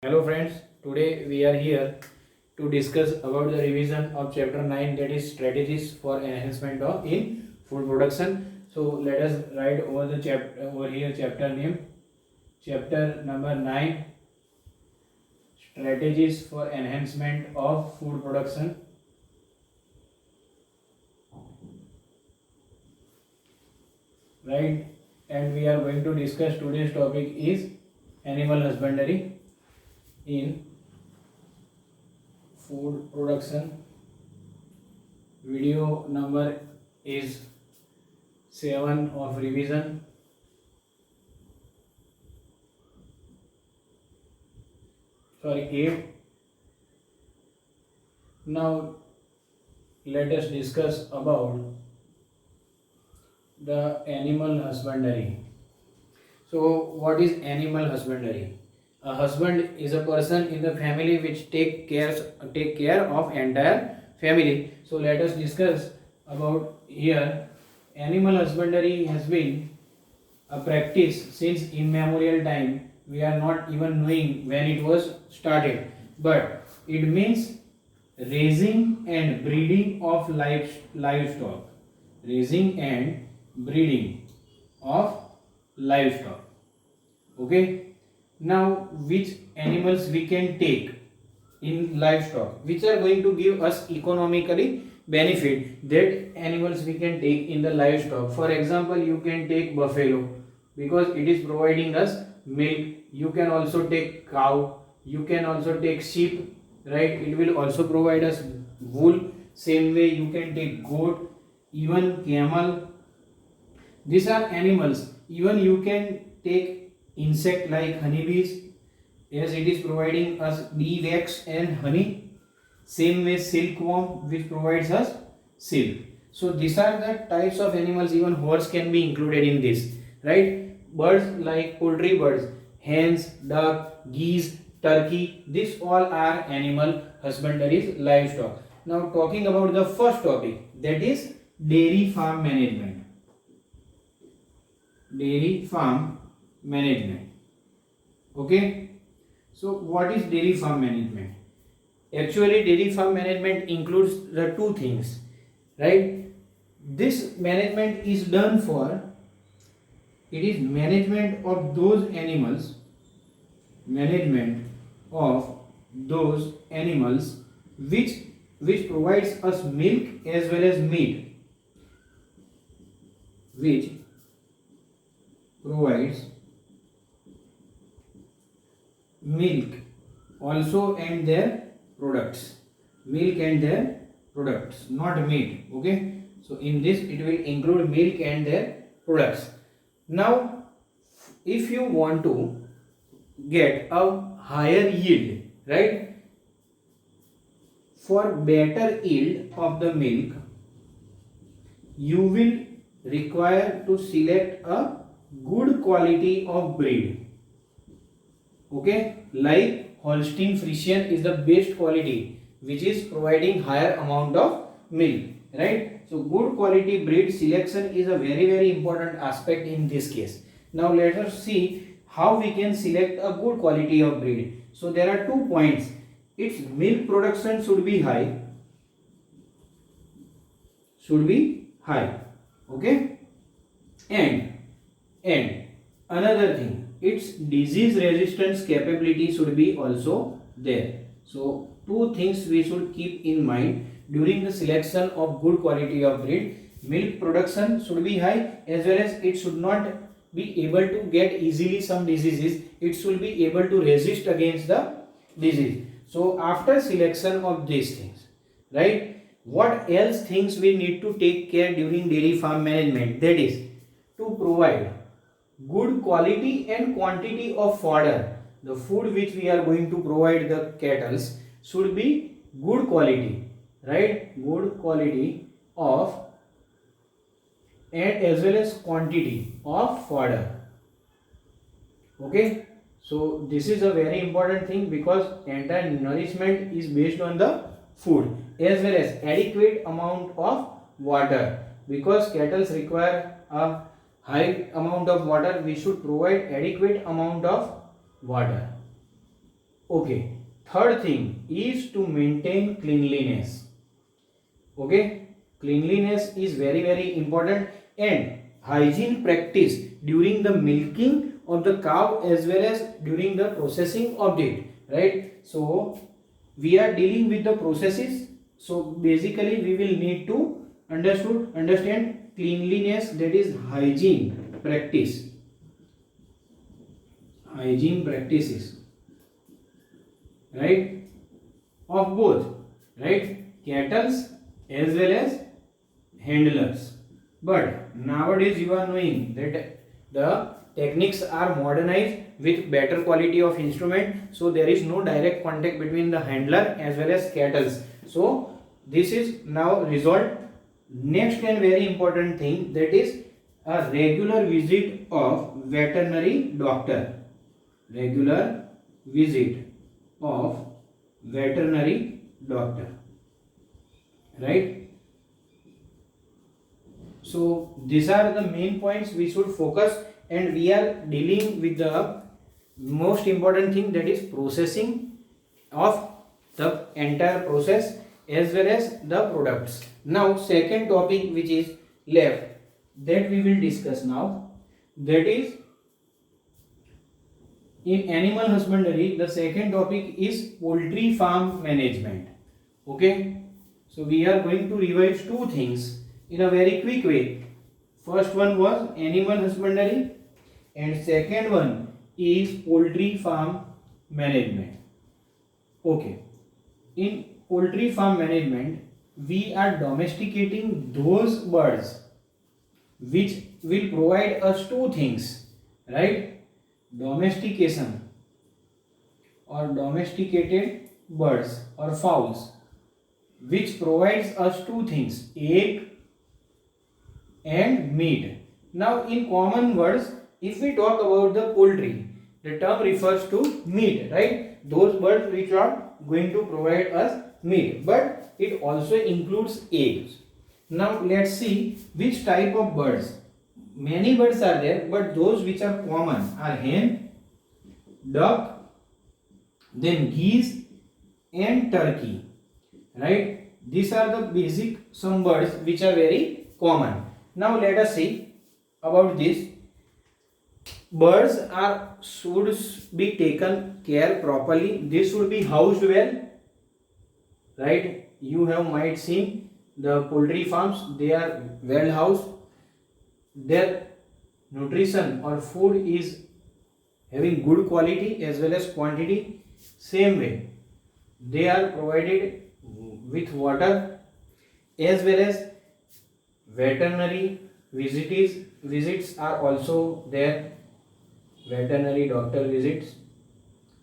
Hello friends, today we are here to discuss about the revision of chapter 9, that is strategies for enhancement of in food production. So let us write over the chapter over here chapter name, chapter number 9, strategies for enhancement of food production. Right, and we are going to discuss today's topic is animal husbandry in food production. Video number is 7 of revision. Sorry, 8. Now let us discuss about the animal husbandry. So what is animal husbandry? A husband is a person in the family which take care of entire family. So let us discuss about here. Animal husbandry has been a practice since immemorial time. We are not even knowing when it was started, but it means raising and breeding of livestock. Raising and breeding of livestock. Okay. Now, which animals we can take in livestock, which are going to give us economically benefit, that animals we can take in the livestock. For example, you can take buffalo because it is providing us milk. You can also take cow, you can also take sheep, right? It will also provide us wool. Same way you can take goat, even camel. These are animals. Even you can take insect like honeybees, as it is providing us bee wax and honey. Same way silkworm, which provides us silk. So these are the types of animals. Even horse can be included in this, right? Birds like poultry birds, hens, duck, geese, turkey, these all are animal husbandry livestock. Now talking about the first topic, that is dairy farm management. Dairy farm management. Okay. So what is dairy farm management? Actually, dairy farm management includes the two things, right? This management is done for, it is management of those animals, which provides us milk as well as meat, which provides milk also and their products, not meat. Okay, so in this it will include milk and their products. Now if you want to get a higher yield, right, for better yield of the milk, you will require to select a good quality of breed. Okay, like Holstein Friesian is the best quality, which is providing higher amount of milk, right? So good quality breed selection is a very important aspect in this case. Now let us see how we can select a good quality of breed. So there are 2 points. Its milk production should be high. Okay, and another thing, its disease resistance capability should be also there. So two things we should keep in mind during the selection of good quality of breed. Milk production should be high, as well as it should not be able to get easily some diseases. It should be able to resist against the disease. So after selection of these things, right, what else things we need to take care during dairy farm management? That is to provide good quality and quantity of fodder. The food which we are going to provide the cattle should be good quality, right? Good quality of and as well as quantity of fodder. Okay, so this is a very important thing because entire nourishment is based on the food, as well as adequate amount of water, because cattle require a high amount of water. We should provide adequate amount of water. Okay. Third thing is to maintain cleanliness. Okay. Cleanliness is very very important, and hygiene practice during the milking of the cow as well as during the processing of it. Right. So we are dealing with the processes. So basically we will need to understand cleanliness, that is hygiene practice. Hygiene practices, right, of both, right, cattle as well as handlers. But nowadays you are knowing that the techniques are modernized with better quality of instrument, so there is no direct contact between the handler as well as cattle. So this is now resolved. Next and very important thing, that is a regular visit of veterinary doctor. Regular visit of veterinary doctor, right? So these are the main points we should focus, and we are dealing with the most important thing, that is processing of the entire process as well as the products. Now second topic which is left, that we will discuss now, that is in animal husbandry. The second topic is poultry farm management. Okay, so we are going to revise two things in a very quick way. First one was animal husbandry, and second one is poultry farm management. Okay, in poultry farm management we are domesticating those birds which will provide us two things, right? Domestication or domesticated birds or fowls which provides us two things, egg and meat. Now in common words, if we talk about the poultry, the term refers to meat, right? Those birds which are going to provide us meat, but it also includes eggs. Now let's see which type of birds. Many birds are there, but those which are common are hen, duck, then geese and turkey, right? These are the basic some birds which are very common. Now let us see about this. Birds should be taken care properly. They should be housed well, right? You have might seen the poultry farms, they are well housed. Their nutrition or food is having good quality as well as quantity. Same way they are provided with water as well as veterinary visits are also there. Veterinary doctor visits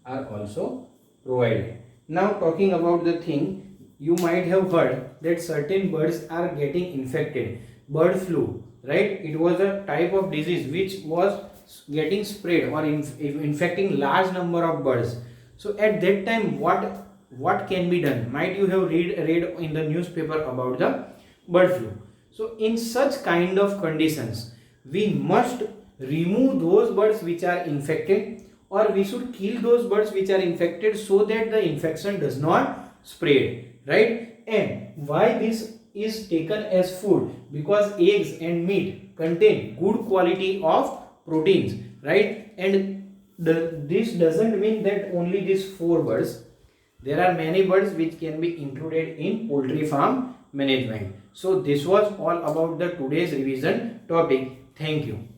are also provided. Now talking about the thing, you might have heard that certain birds are getting infected. Bird flu, right? It was a type of disease which was getting spread or infecting large number of birds. So at that time what can be done? Might you have read in the newspaper about the bird flu. So in such kind of conditions we must remove those birds which are infected, or we should kill those birds which are infected so that the infection does not spread, right? And why this is taken as food? Because eggs and meat contain good quality of proteins, right? And this doesn't mean that only these four birds. There are many birds which can be included in poultry farm management. So this was all about the today's revision topic. Thank you.